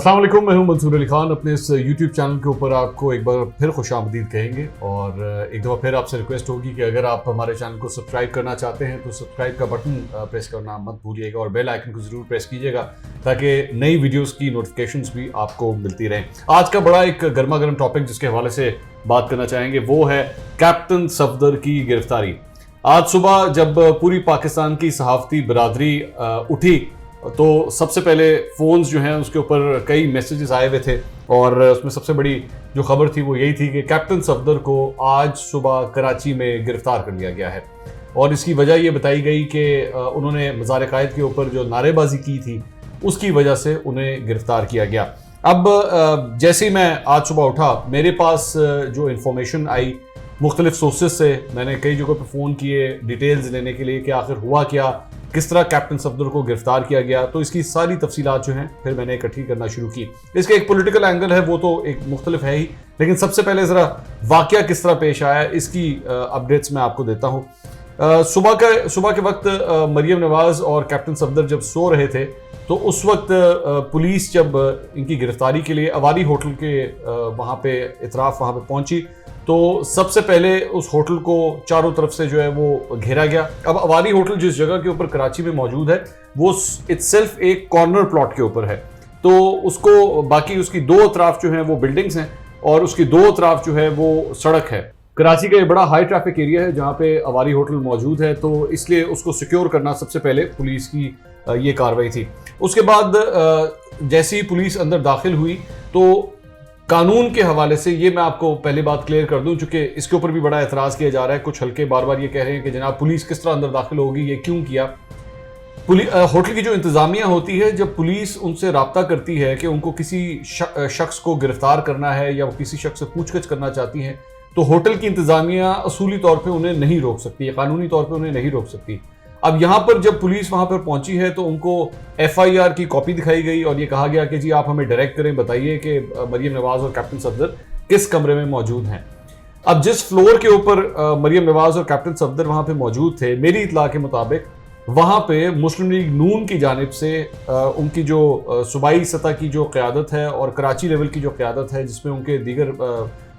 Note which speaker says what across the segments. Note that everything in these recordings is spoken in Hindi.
Speaker 1: अस्सलाम वालेकुम, मैं हूं मंसूर अली खान। अपने इस YouTube चैनल के ऊपर आपको एक बार फिर खुशामदीद कहेंगे और एक दफ़ा फिर आपसे रिक्वेस्ट होगी कि अगर आप हमारे चैनल को सब्सक्राइब करना चाहते हैं तो सब्सक्राइब का बटन प्रेस करना मत भूलिएगा और बेल आइकन को ज़रूर प्रेस कीजिएगा ताकि नई वीडियोज़ की नोटिफिकेशंस भी आपको मिलती रहें। आज का बड़ा एक गर्मा गर्म टॉपिक जिसके हवाले से बात करना चाहेंगे वो है कैप्टन सफदर की गिरफ्तारी। आज सुबह जब पूरी पाकिस्तान की सहाफ़ती बरादरी उठी तो सबसे पहले फ़ोन्स जो हैं उसके ऊपर कई मैसेजेस आए हुए थे और उसमें सबसे बड़ी जो खबर थी वो यही थी कि कैप्टन सफदर को आज सुबह कराची में गिरफ्तार कर लिया गया है। और इसकी वजह ये बताई गई कि उन्होंने मज़ार कायद के ऊपर जो नारेबाजी की थी उसकी वजह से उन्हें गिरफ्तार किया गया। अब जैसे ही मैं आज सुबह उठा मेरे पास जो इन्फॉर्मेशन आई मुख्तलिफ सोर्सेज से, मैंने कई जगहों पर फ़ोन किए डिटेल्स लेने के लिए कि आखिर हुआ क्या, किस तरह कैप्टन सफदर को गिरफ्तार किया गया। तो इसकी सारी तफसीलात जो हैं फिर मैंने इकट्ठी करना शुरू की। इसका एक पॉलिटिकल एंगल है वो तो एक मुख्तलिफ है ही, लेकिन सबसे पहले ज़रा वाक़या किस तरह पेश आया इसकी अपडेट्स मैं आपको देता हूँ। सुबह के वक्त मरियम नवाज़ और कैप्टन सफदर जब सो रहे थे तो उस वक्त पुलिस जब इनकी गिरफ्तारी के लिए अवारी होटल के वहाँ पे इतराफ़ वहाँ पे पहुँची तो सबसे पहले उस होटल को चारों तरफ से जो है वो घेरा गया। अब अवारी होटल जिस जगह के ऊपर कराची में मौजूद है वो इटसेल्फ एक कॉर्नर प्लॉट के ऊपर है, तो उसको बाकी उसकी दो तरफ जो है वो बिल्डिंग्स हैं और उसकी दो तरफ जो है वो सड़क है। कराची का ये बड़ा हाई ट्रैफिक एरिया है जहाँ पे अवारी होटल मौजूद है, तो इसलिए उसको सिक्योर करना सबसे पहले पुलिस की ये कार्रवाई थी। उसके बाद जैसे ही पुलिस अंदर दाखिल हुई तो कानून के हवाले से ये मैं आपको पहली बात क्लियर कर दूं, चूंकि इसके ऊपर भी बड़ा एतराज़ किया जा रहा है। कुछ हल्के बार बार ये कह रहे हैं कि जनाब पुलिस किस तरह अंदर दाखिल होगी, ये क्यों किया। होटल की जो इंतज़ामिया होती है, जब पुलिस उनसे रब्ता करती है कि उनको किसी शख्स को गिरफ्तार करना है या वो किसी शख्स से पूछताछ करना चाहती हैं, तो होटल की इंतज़ामिया असूली तौर पर उन्हें नहीं रोक सकती, कानूनी तौर पर उन्हें नहीं रोक सकती। अब यहाँ पर जब पुलिस वहाँ पर पहुंची है तो उनको FIR की कॉपी दिखाई गई और ये कहा गया कि जी आप हमें डायरेक्ट करें, बताइए कि मरियम नवाज़ और कैप्टन सफदर किस कमरे में मौजूद हैं। अब जिस फ्लोर के ऊपर मरियम नवाज़ और कैप्टन सफदर वहाँ पे मौजूद थे, मेरी इत्तला के मुताबिक वहाँ पे मुस्लिम लीग नून की जानिब से उनकी जो सूबाई सतह की जो क़यादत है और कराची लेवल की जो क़यादत है जिसमें उनके दीगर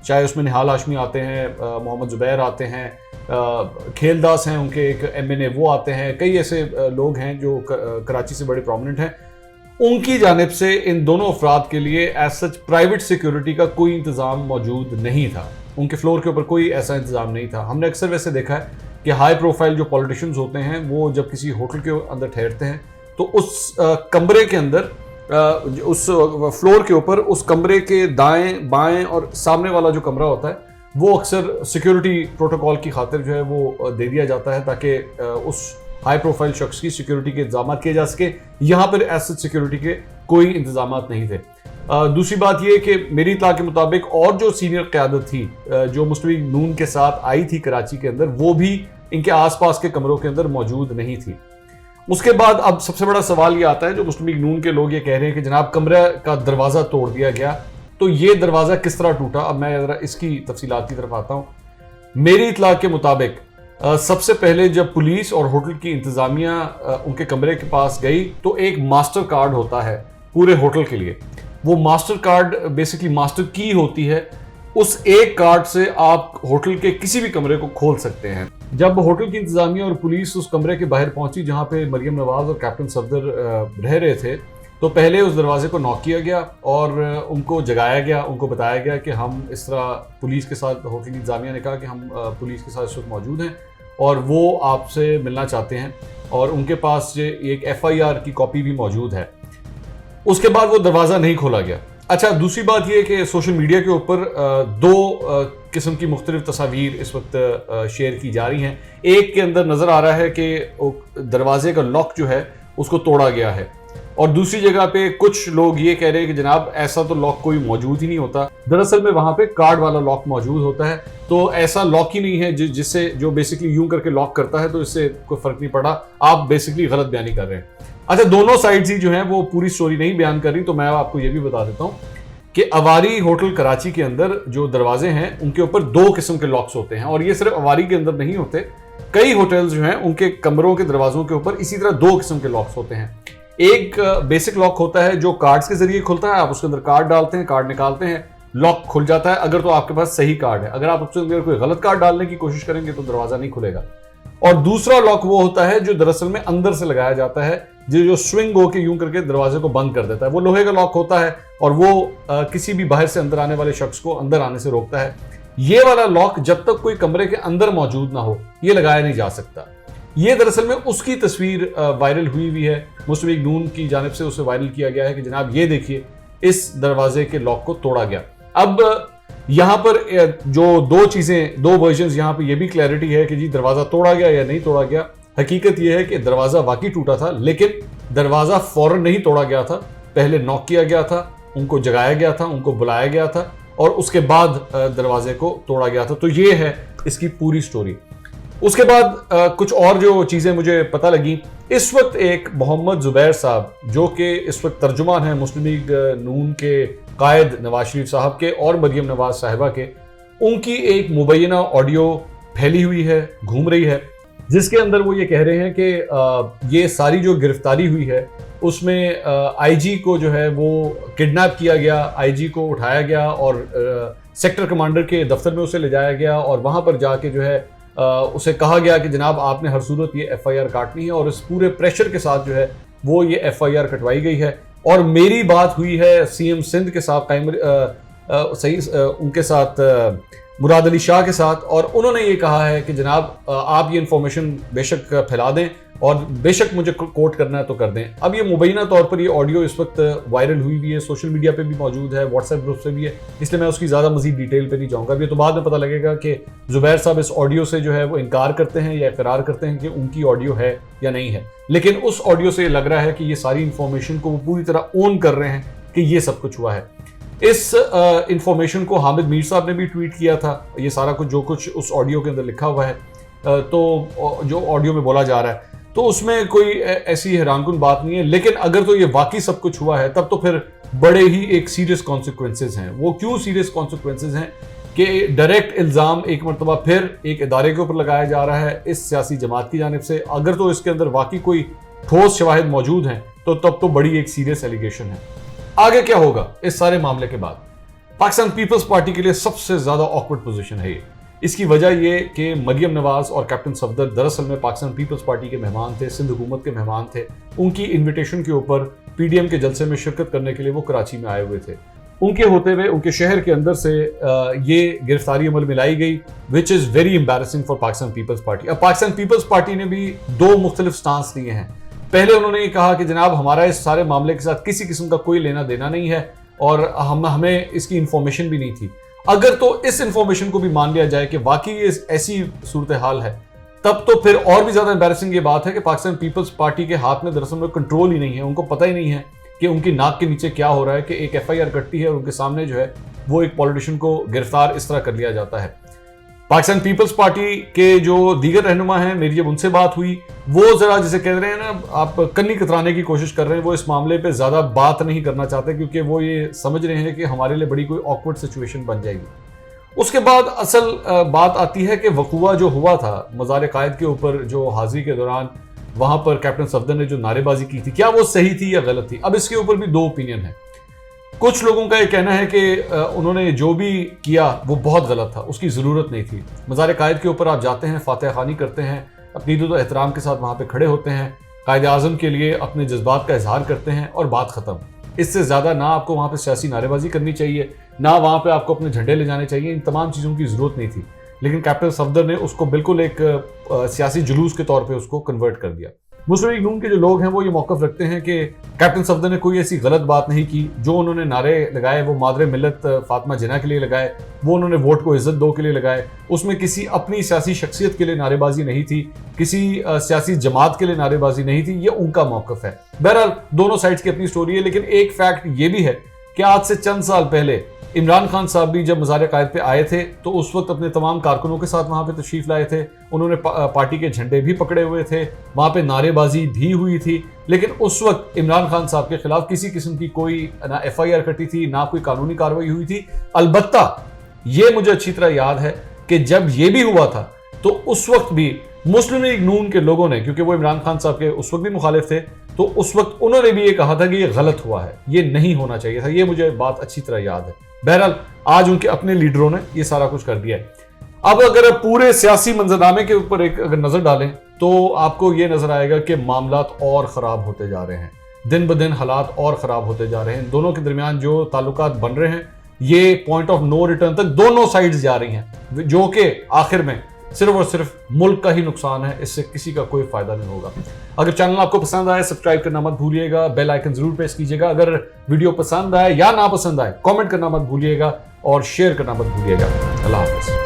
Speaker 1: चाहे उसमें निहाल हाशमी आते हैं, मोहम्मद ज़ुबैर आते हैं, खेलदास हैं उनके एक MNA वो आते हैं, कई ऐसे लोग हैं जो कराची से बड़े प्रोमिनेंट हैं, उनकी जानिब से इन दोनों अफराद के लिए एज सच प्राइवेट सिक्योरिटी का कोई इंतज़ाम मौजूद नहीं था। उनके फ्लोर के ऊपर कोई ऐसा इंतज़ाम नहीं था। हमने अक्सर वैसे देखा है कि हाई प्रोफाइल जो पॉलिटिशियंस होते हैं वो जब किसी होटल के अंदर ठहरते हैं तो उस कमरे के अंदर उस फ्लोर के ऊपर उस कमरे के दाएं बाएं और सामने वाला जो कमरा होता है वो अक्सर सिक्योरिटी प्रोटोकॉल की खातिर जो है वो दे दिया जाता है ताकि उस हाई प्रोफाइल शख्स की सिक्योरिटी के इंतजाम किए जा सके। यहाँ पर ऐसे सिक्योरिटी के कोई इंतजाम नहीं थे। दूसरी बात यह कि मेरी इत्तला के मुताबिक और जो सीनियर क़यादत थी जो मुस्लिम लीग नून के साथ आई थी कराची के अंदर, वो भी इनके आसपास के कमरों के अंदर मौजूद नहीं थी। उसके बाद अब सबसे बड़ा सवाल ये आता है, जो मुस्लिम लीग नून के लोग ये कह रहे हैं कि जनाब कमरे का दरवाज़ा तोड़ दिया गया, तो ये दरवाज़ा किस तरह टूटा। अब मैं ज़रा इसकी तफसीलात की तरफ आता हूँ। मेरी इत्तला के मुताबिक सबसे पहले जब पुलिस और होटल की इंतज़ामिया उनके कमरे के पास गई तो एक मास्टर कार्ड होता है पूरे होटल के लिए। वो मास्टर कार्ड बेसिकली मास्टर की होती है, उस एक कार्ड से आप होटल के किसी भी कमरे को खोल सकते हैं। जब होटल की इंतज़ामिया और पुलिस उस कमरे के बाहर पहुंची जहां पे मरियम नवाज़ और कैप्टन सफदर रह रहे थे, तो पहले उस दरवाजे को नॉक किया गया और उनको जगाया गया, उनको बताया गया कि हम इस तरह पुलिस के साथ, होटल की इंतज़ामिया ने कहा कि हम पुलिस के साथ इस वक्त मौजूद हैं और वो आपसे मिलना चाहते हैं और उनके पास एक FIR की कॉपी भी मौजूद है। उसके बाद वो दरवाज़ा नहीं खोला गया। अच्छा, दूसरी बात यह कि सोशल मीडिया के ऊपर दो किस्म की मुख्तलिफ तस्वीर इस वक्त शेयर की जा रही हैं। एक के अंदर नज़र आ रहा है कि दरवाजे का लॉक जो है उसको तोड़ा गया है और दूसरी जगह पे कुछ लोग ये कह रहे हैं कि जनाब ऐसा तो लॉक कोई मौजूद ही नहीं होता। दरअसल में वहाँ पे कार्ड वाला लॉक मौजूद होता है, तो ऐसा लॉक ही नहीं है जिससे जो बेसिकली यूं करके लॉक करता है, तो इससे कोई फ़र्क नहीं पड़ा। आप बेसिकली गलत बयानी कर रहे हैं। अच्छा, दोनों साइड्स ही जो हैं वो पूरी स्टोरी नहीं बयान कर रही, तो मैं आपको ये भी बता देता हूँ कि अवारी होटल कराची के अंदर जो दरवाजे हैं उनके ऊपर दो किस्म के लॉक्स होते हैं और ये सिर्फ अवारी के अंदर नहीं होते, कई होटल्स जो हैं उनके कमरों के दरवाजों के ऊपर इसी तरह दो किस्म के लॉक्स होते हैं। एक बेसिक लॉक होता है जो कार्ड्स के जरिए खुलता है, आप उसके अंदर कार्ड डालते हैं, कार्ड निकालते हैं, लॉक खुल जाता है, अगर तो आपके पास सही कार्ड है। अगर आप उसके अंदर कोई गलत कार्ड डालने की कोशिश करेंगे तो दरवाजा नहीं खुलेगा। और दूसरा लॉक वो होता है जो दरअसल में अंदर से लगाया जाता है, जो स्विंग होके यूं करके दरवाजे को बंद कर देता है। वो लोहे का लॉक होता है और वो किसी भी बाहर से अंदर आने वाले शख्स को अंदर आने से रोकता है। ये वाला लॉक जब तक कोई कमरे के अंदर मौजूद ना हो ये लगाया नहीं जा सकता। ये दरअसल में उसकी तस्वीर वायरल हुई है, मुस्लिम लीग नून की जानिब से उसे वायरल किया गया है कि जनाब ये देखिए इस दरवाजे के लॉक को तोड़ा गया। अब यहां पर जो दो वर्जन्स यहां पर यह भी क्लैरिटी है कि जी दरवाजा तोड़ा गया या नहीं तोड़ा गया। हकीकत यह है कि दरवाजा वाकई टूटा था, लेकिन दरवाजा फौरन नहीं तोड़ा गया था, पहले नॉक किया गया था, उनको जगाया गया था, उनको बुलाया गया था और उसके बाद दरवाजे को तोड़ा गया था। तो ये है इसकी पूरी स्टोरी। उसके बाद कुछ और जो चीजें मुझे पता लगी, इस वक्त एक मोहम्मद जुबैर साहब जो कि इस वक्त तर्जुमान है मुस्लिम लीग नून के कायद नवाज शरीफ साहब के और मरियम नवाज साहिबा के, उनकी एक मुबैना ऑडियो फैली हुई है, घूम रही है, जिसके अंदर वो ये कह रहे हैं कि ये सारी जो गिरफ्तारी हुई है उसमें आईजी को जो है वो किडनैप किया गया, आईजी को उठाया गया और सेक्टर कमांडर के दफ्तर में उसे ले जाया गया और वहां पर जाके जो है उसे कहा गया कि जनाब आपने हर सूरत ये एफआईआर काटनी है और इस पूरे प्रेशर के साथ जो है वो ये एफआईआर कटवाई गई है। और मेरी बात हुई है सीएम सिंध के साथ उनके साथ मुराद अली शाह के साथ, और उन्होंने ये कहा है कि जनाब आप ये इंफॉर्मेशन बेशक फैला दें और बेशक मुझे कोट करना है तो कर दें। अब ये मुबैना तौर पर ये ऑडियो इस वक्त वायरल हुई भी है, सोशल मीडिया पे भी मौजूद है, व्हाट्सएप ग्रुप से भी है, इसलिए मैं उसकी ज़्यादा मजीद डिटेल पे नहीं जाऊँगा। अब ये तो बाद में पता लगेगा कि जुबैर साहब इस ऑडियो से जो है वो इनकार करते हैं या इकरार करते हैं कि उनकी ऑडियो है या नहीं है। लेकिन उस ऑडियो से लग रहा है कि ये सारी इंफॉर्मेशन को वो पूरी तरह ओन कर रहे हैं कि ये सब कुछ हुआ है। इस इंफॉर्मेशन को हामिद मीर साहब ने भी ट्वीट किया था, ये सारा कुछ जो कुछ उस ऑडियो के अंदर लिखा हुआ है, तो जो ऑडियो में बोला जा रहा है, तो उसमें कोई ऐसी हैरानकुन बात नहीं है। लेकिन अगर तो ये वाकई सब कुछ हुआ है तब तो फिर बड़े ही एक सीरियस कॉन्सिक्वेंसेज हैं। वो क्यों सीरियस कॉन्सिक्वेंसेज हैं कि डायरेक्ट इल्ज़ाम एक मरतबा फिर एक इदारे के ऊपर लगाया जा रहा है इस सियासी जमात की जानिब से। अगर तो इसके अंदर वाकई कोई ठोस शवाहिद मौजूद हैं तो तब तो बड़ी एक सीरियस एलिगेशन है। आगे क्या होगा इस सारे मामले के बाद? पाकिस्तान पीपल्स पार्टी के लिए सबसे ज्यादा ऑकवर्ड पोजीशन है ये। इसकी वजह ये कि मरियम नवाज और कैप्टन सफदर दरअसल में पाकिस्तान पीपल्स पार्टी के मेहमान थे, सिंध हुकूमत के मेहमान थे। उनकी इन्विटेशन के ऊपर पीडीएम के जलसे में शिरकत करने के लिए वो कराची में आए हुए थे। उनके होते हुए उनके शहर के अंदर से ये गिरफ्तारी अमल में लाई गई, which is very embarrassing for Pakistan Peoples Party. अब पाकिस्तान पीपल्स पार्टी ने भी दो मुख्तलिफ स्टांस लिए हैं। पहले उन्होंने ये कहा कि जनाब हमारा इस सारे मामले के साथ किसी किस्म का कोई लेना देना नहीं है और हमें इसकी इंफॉर्मेशन भी नहीं थी। अगर तो इस इंफॉर्मेशन को भी मान लिया जाए कि वाकई ये ऐसी सूरत हाल है, तब तो फिर और भी ज्यादा एम्बैरेसिंग ये बात है कि पाकिस्तान पीपल्स पार्टी के हाथ में दरअसल में कंट्रोल ही नहीं है। उनको पता ही नहीं है कि उनकी नाक के नीचे क्या हो रहा है कि एक एफआईआर कटती है और उनके सामने जो है वो एक पॉलिटिशियन को गिरफ्तार इस तरह कर लिया जाता है। पाकिस्तान पीपल्स पार्टी के जो दीगर रहनुमा हैं, मेरी जब उनसे बात हुई, वो जरा जिसे कह रहे हैं ना आप कन्नी कतराने की कोशिश कर रहे हैं, वो इस मामले पे ज्यादा बात नहीं करना चाहते क्योंकि वो ये समझ रहे हैं कि हमारे लिए बड़ी कोई ऑकवर्ड सिचुएशन बन जाएगी। उसके बाद असल बात आती है कि वकूआ जो हुआ था मज़ार कायद के ऊपर, जो हाजिरी के दौरान वहां पर कैप्टन सफदर ने जो नारेबाजी की थी, क्या वो सही थी या गलत थी? अब इसके ऊपर भी दो ओपिनियन है। कुछ लोगों का ये कहना है कि उन्होंने जो भी किया वो बहुत गलत था, उसकी ज़रूरत नहीं थी। मज़ार कायद के ऊपर आप जाते हैं, फातिहा खानी करते हैं, अपनी इज़्ज़त एहतराम के साथ वहाँ पे खड़े होते हैं, कायद आज़म के लिए अपने जज्बात का इजहार करते हैं और बात ख़त्म। इससे ज़्यादा ना आपको वहाँ पे सियासी नारेबाजी करनी चाहिए, ना वहाँ पे आपको अपने झंडे ले जाने चाहिए। इन तमाम चीज़ों की ज़रूरत नहीं थी। लेकिन कैप्टन सफदर ने उसको बिल्कुल एक सियासी जुलूस के तौर पर उसको कन्वर्ट कर दिया। मुस्लिम लीग नून के जो लोग हैं वो ये मौक़िफ़ रखते हैं कि कैप्टन सफदर ने कोई ऐसी गलत बात नहीं की। जो उन्होंने नारे लगाए वो मादरे मिल्लत फातिमा जिन्ना के लिए लगाए, वो उन्होंने वोट को इज्जत दो के लिए लगाए, उसमें किसी अपनी सियासी शख्सियत के लिए नारेबाजी नहीं थी, किसी सियासी जमात के लिए नारेबाजी नहीं थी। ये उनका मौक़िफ़ है। बहरहाल दोनों साइड्स की अपनी स्टोरी है। लेकिन एक फैक्ट ये भी है कि आज से चंद साल पहले इमरान खान साहब भी जब मज़ार कायद पे आए थे तो उस वक्त अपने तमाम कारकुनों के साथ वहाँ पे तशरीफ़ लाए थे। उन्होंने पार्टी के झंडे भी पकड़े हुए थे, वहाँ पे नारेबाजी भी हुई थी। लेकिन उस वक्त इमरान खान साहब के खिलाफ किसी किस्म की कोई ना एफआईआर कटी थी, ना कोई कानूनी कार्रवाई हुई थी। अलबत्ता ये मुझे अच्छी तरह याद है कि जब ये भी हुआ था तो उस वक्त भी मुस्लिम लीग नून के लोगों ने, क्योंकि वो इमरान खान साहब के उस वक्त भी मुखालिफ थे, तो उस वक्त उन्होंने भी ये कहा था कि ये गलत हुआ है, ये नहीं होना चाहिए था। ये मुझे बात अच्छी तरह याद है। बहरहाल आज उनके अपने लीडरों ने ये सारा कुछ कर दिया है। अब अगर पूरे सियासी मंजरनामे के ऊपर एक अगर नजर डालें तो आपको ये नजर आएगा कि मामलात और खराब होते जा रहे हैं, दिन ब दिन हालात और खराब होते जा रहे हैं। दोनों के दरमियान जो ताल्लुकात बन रहे हैं ये पॉइंट ऑफ नो रिटर्न तक दोनों साइड्स जा रही हैं, जो कि आखिर में सिर्फ और सिर्फ मुल्क का ही नुकसान है, इससे किसी का कोई फायदा नहीं होगा। अगर चैनल आपको पसंद आए सब्सक्राइब करना मत भूलिएगा, बेल आइकन जरूर प्रेस कीजिएगा। अगर वीडियो पसंद आए या ना पसंद आए कमेंट करना मत भूलिएगा और शेयर करना मत भूलिएगा। अल्लाह हाफिज़।